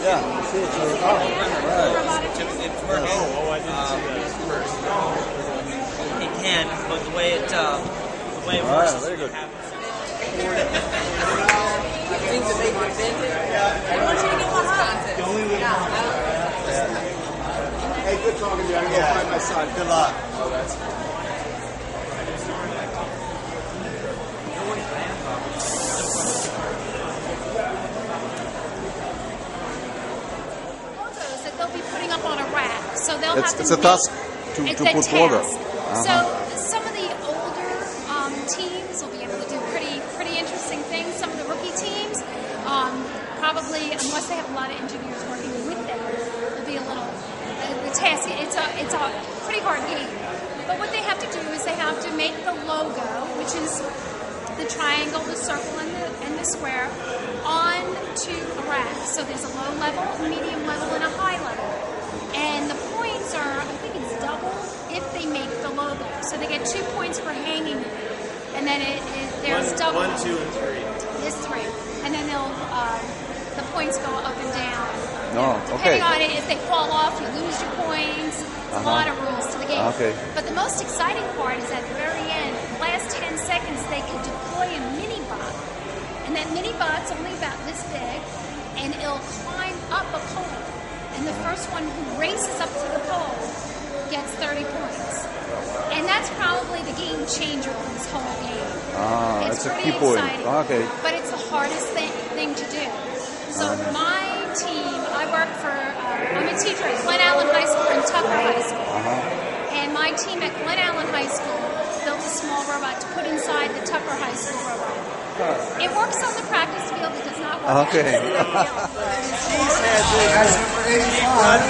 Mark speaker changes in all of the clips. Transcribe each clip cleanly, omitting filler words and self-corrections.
Speaker 1: Yeah, you see it. So, right.
Speaker 2: Robotics.
Speaker 3: Oh, I didn't see that first. It can, but the way it works is
Speaker 1: very good.
Speaker 2: I want you to get one hot.
Speaker 4: Hey, good talking to you. I'm going to find my son. Good luck. Oh, that's
Speaker 2: Logos that they'll be putting up on a rack. So they'll have to
Speaker 1: It's a task to
Speaker 2: it's
Speaker 1: put
Speaker 2: a task.
Speaker 1: logo.
Speaker 2: So some of the older teams will be able to do pretty interesting things. Some of the rookie teams, probably, unless they have a lot of engineers working with them, will be a little. The task it's a pretty hard game. But what they have to do is they have to make the logo, which is the triangle, the circle, and the square, onto a rack. So there's a low level, a medium level, and a high level. And the points are, I think it's double if they make the logo. So they get 2 points for hanging it. And then there's double.
Speaker 3: 1, 2, and 3.
Speaker 2: There's 3. And then the points go up and down.
Speaker 1: No,
Speaker 2: Depending on it, if they fall off, you lose your points. There's a lot of rules to the game.
Speaker 1: Okay.
Speaker 2: But the most exciting part is at the very end, the last 10 seconds, they can deploy a mini bot. And that mini bot's only about this big, and it'll climb up a pole. And the first one who races up to the pole gets 30 points. And that's probably the game changer of this whole game. It's
Speaker 1: that's a
Speaker 2: pretty
Speaker 1: key point.
Speaker 2: exciting.
Speaker 1: Okay.
Speaker 2: But it's the hardest thing to do. So my team, I work for, I'm a teacher at Glen Allen High School and Tucker High School. And my team at Glen Allen High School built a small robot to put inside the Tucker High School robot. It works on the practice field, it does not work
Speaker 1: Okay.
Speaker 2: on the field.
Speaker 4: That's number 85.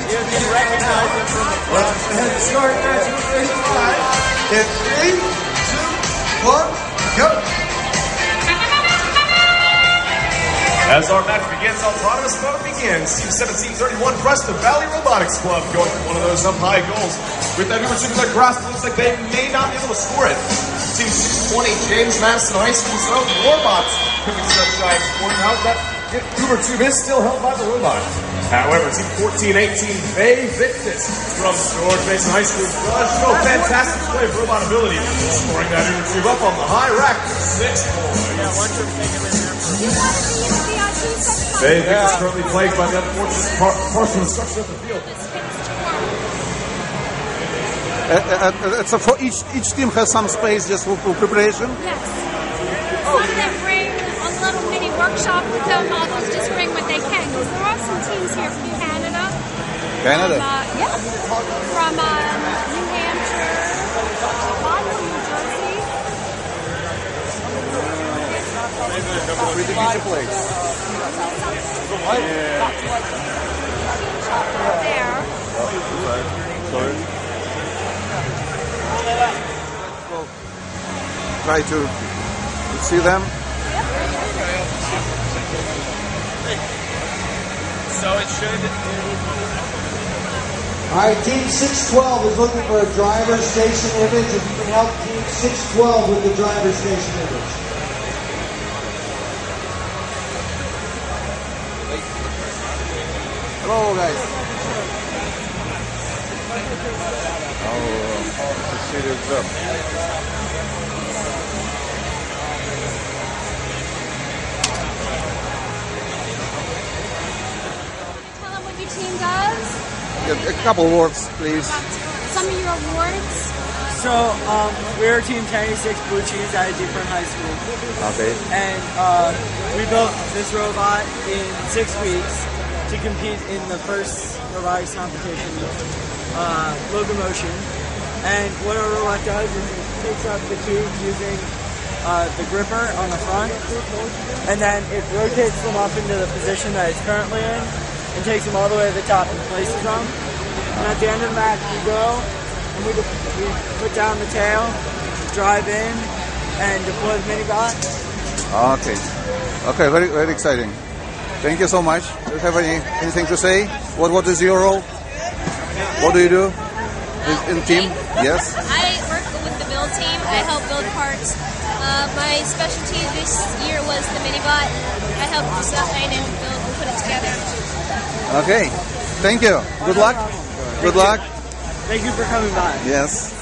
Speaker 3: You can recognize it from the front.
Speaker 4: Start match number 85. In 3, 2, 1, go.
Speaker 5: As our match begins, autonomous mode begins. Team 1731, Preston Valley Robotics Club, going for one of those up-high goals. With that Uber Super grasp, it looks like they may not be able to score it. Team 620, James Madison High School's own Warbots, picking such giant scoring. How's that? Uber Tube is still held by the robot. However, Team 1418, Bay Victus from George Mason High School does show fantastic play of robot ability, scoring that Uber Tube up on the high rack for 6 points.
Speaker 3: Yeah, once you're taking in there for
Speaker 5: Bay Victus currently plagued by the unfortunate partial destruction of the field.
Speaker 1: So for each team has some space just for preparation?
Speaker 2: Yes. Some that bring a little mini workshop with them, others just bring what they can. Because there are some teams here from Canada.
Speaker 1: Canada?
Speaker 2: Yeah. From New Hampshire, Boston, New Jersey.
Speaker 1: Pretty busy place.
Speaker 2: There.
Speaker 1: Sorry. Try to see them.
Speaker 3: So it should.
Speaker 6: All right, Team 612 is looking for a driver station image. If you can help Team 612 with the driver station image.
Speaker 1: Hello, guys. The serious job.
Speaker 2: Tell them what your team does.
Speaker 1: A couple words, please.
Speaker 2: Some of your awards.
Speaker 7: So, we're Team 1086 Blue Cheese out of Deepburn High School.
Speaker 1: Okay.
Speaker 7: And we built this robot in 6 weeks to compete in the first robotics competition, Locomotion. And what our robot does is it takes up the tube using the gripper on the front, and then it rotates them up into the position that it's currently in, and takes them all the way to the top and places them. And at the end of the match, we go, and we put down the tail, drive in, and deploy the mini-bot.
Speaker 1: Okay. Okay, very, very exciting. Thank you so much. Do you have anything to say? What is your role? What do you do in team? Yes?
Speaker 8: I work with the build team. I help build parts. My specialty this year was the mini-bot. I helped design and build, put
Speaker 2: put it together.
Speaker 1: Okay. Thank you. Good luck. Good luck.
Speaker 7: Thank you for coming by.
Speaker 1: Yes.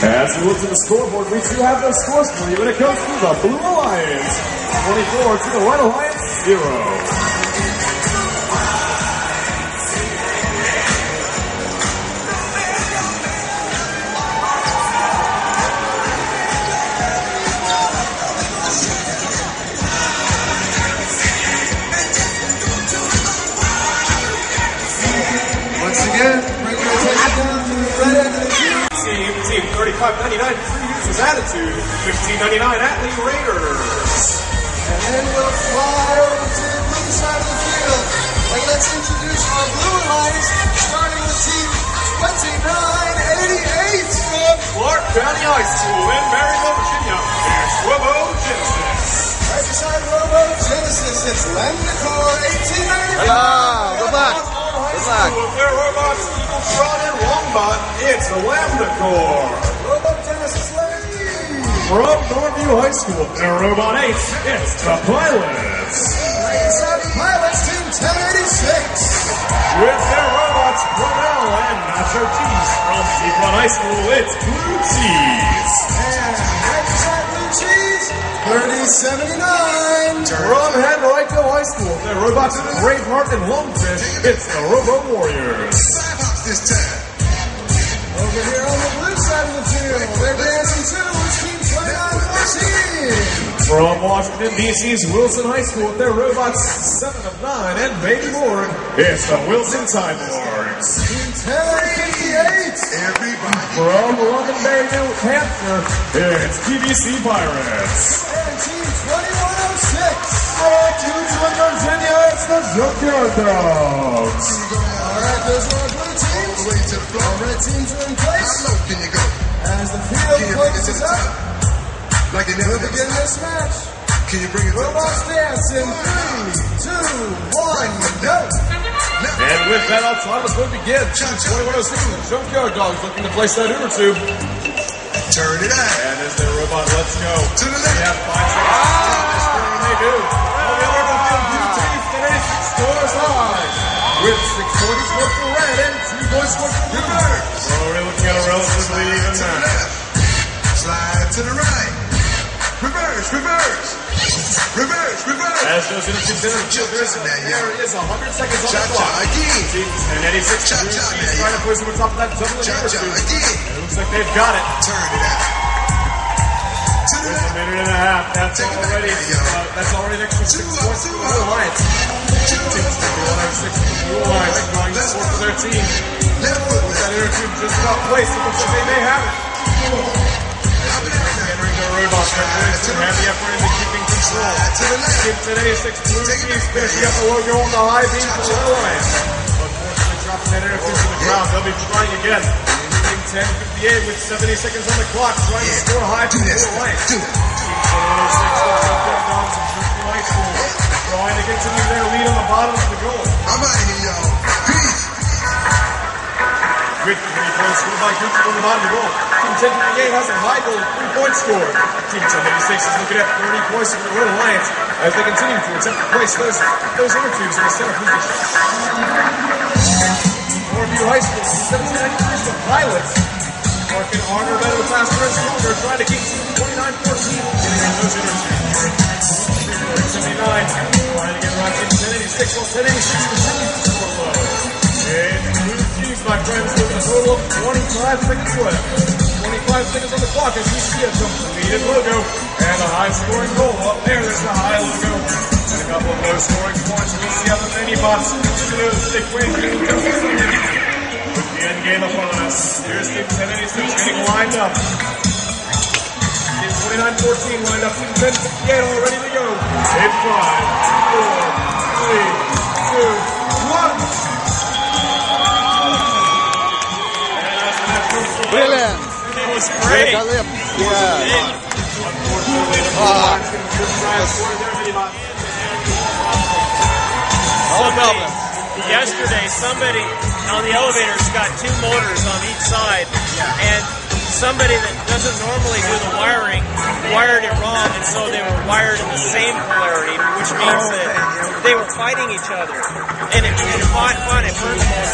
Speaker 5: As we look to the scoreboard, we do have those scores for you when it comes to the Blue Alliance. 24 to the Red Alliance, 0.
Speaker 4: Once again, bring your attention down to the red end of the team.
Speaker 5: Team 3599 Free Users Attitude, 1599 Atlee Raiders.
Speaker 4: And then we'll fly over to the blue side of the field. And let's introduce our Blue Alliance, starting with team 2988.
Speaker 5: From Clark County High School in Maryville, Virginia, it's Robotics.
Speaker 4: Right beside Robotics, it's Lemnicor 1895.
Speaker 1: Hello. Good luck. Good luck.
Speaker 5: With their robots, Eagle Tron and Wombot, it's the Lambda Corps.
Speaker 4: Robotics Lane.
Speaker 5: From Northview High School, their Robot 8, it's the Pilots.
Speaker 4: Right beside Pilots, team 1086.
Speaker 5: With their robots, Brunel and Nacho Cheese. From Seafront High School, it's Blue Cheese.
Speaker 4: And right beside Blue Cheese, 3079.
Speaker 5: From Henrico High School, their robots, Braveheart and Lungfish, it's the Robo Warriors.
Speaker 4: Over here on the blue side of the field, they're dancing too. It's team 2914.
Speaker 5: From Washington, D.C.'s Wilson High School, with their robots 7 of 9 and Baby Lord, it's the Wilson Time Lords.
Speaker 4: Team 1088. Everybody.
Speaker 5: From Londonderry, New Hampshire, it's PBC Pirates.
Speaker 4: And team 2106.
Speaker 5: From Richmond, Virginia, it's the Junkyard Dogs.
Speaker 4: All right, those are our blue teams. Our red teams are in place. As the field closes up, we'll begin this match.
Speaker 9: Can you bring it
Speaker 4: Robots dance in 3, 2, 1, go.
Speaker 5: And with that, autonomous will begin. 2106, the Junkyard Dogs looking to place that Uber tube.
Speaker 9: Turn it out.
Speaker 5: And as their robot lets go,
Speaker 9: To the left.
Speaker 5: we have 5 seconds to finish when they do. On the other field, blue team finish scores high. With 6 points for red and 2 points for blue. So we're looking at a relatively even
Speaker 9: To the
Speaker 5: match.
Speaker 9: left. Slide to the right. Reverse, reverse. Reverse, reverse.
Speaker 5: As those intercepts in the field, there is 100 seconds on the
Speaker 9: Cha-cha
Speaker 5: clock.
Speaker 9: again.
Speaker 5: And 86
Speaker 9: Cha-cha,
Speaker 5: blue team
Speaker 9: man.
Speaker 5: trying to push them on top of that double and
Speaker 9: Cha-cha
Speaker 5: Uber tube.
Speaker 9: again.
Speaker 5: It looks like they've got it.
Speaker 9: Turn it out. To the
Speaker 5: With
Speaker 9: left.
Speaker 5: a minute and a half, that's
Speaker 9: Take it back
Speaker 5: already
Speaker 9: there, yo.
Speaker 5: that's already an extra 6
Speaker 9: Two
Speaker 5: points
Speaker 9: up,
Speaker 5: for
Speaker 9: two
Speaker 5: the Blue
Speaker 9: up.
Speaker 5: Alliance. Teams taking 106 for the Blue Alliance, trying to score for their team.
Speaker 9: Left foot.
Speaker 5: With that inner tube just about placed, it looks like they may have it. Entering the robot, they're doing some heavy effort into keeping control.
Speaker 9: To the left.
Speaker 5: Team 1086 Blue Teams finishing up the logo on the high beam for the Blue Alliance. Unfortunately, dropping that inner tube to the ground. They'll be trying again. Team 1058 with 70 seconds on the clock, trying to score high for
Speaker 9: Do
Speaker 5: the
Speaker 9: this.
Speaker 5: Blue Alliance.
Speaker 9: Do it.
Speaker 5: Trying to continue their lead on the bottom of the goal.
Speaker 9: I'm out of here, y'all. Peace.
Speaker 5: With 3 points scored by Gucci on the bottom of the goal. Team 1098 has a high goal of 3 points scored. Team 1086 is looking at 30 points for the Red Alliance as they continue to attempt to place those inner tubes in the center position. Northview High School, 1793 the Pilots. Marking harder, better, faster, and stronger, trying to keep team 2914 getting in those inner tubes. 79, trying to get right to 1086, while 1086 continues to score low. And Blue Cheese, my friends, with a total of 25 seconds left. 25 seconds on the clock as we see a completed logo and a high-scoring goal. Up there's the high logo. And a couple of low-scoring points. We'll see how the mini-bots do those stick wins in just a second. With the end game upon us, here's Team 1086 getting lined up. Team 2914 lined up. Team 1058 all ready to go. In 5, 4, 3, 2, 1.
Speaker 1: Brilliant.
Speaker 3: It was great.
Speaker 1: Yeah.
Speaker 3: Yesterday, somebody on the elevators got 2 motors on each side, and somebody that doesn't normally do the wiring wired it wrong, and so they were wired in the same polarity, which means that they were fighting each other, and it fought it burned them all.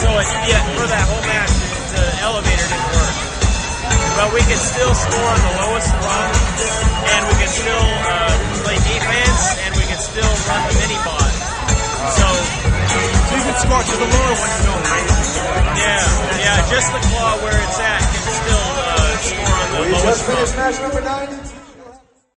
Speaker 3: So for that whole match, the elevator didn't work. But we could still score on the lowest rung, and we could still play defense, and we could still run the mini bot. So
Speaker 5: you can score to the lower one, you don't raise.
Speaker 3: Yeah, just the claw where it's at can still score on the lowest rung.
Speaker 6: Match number 9.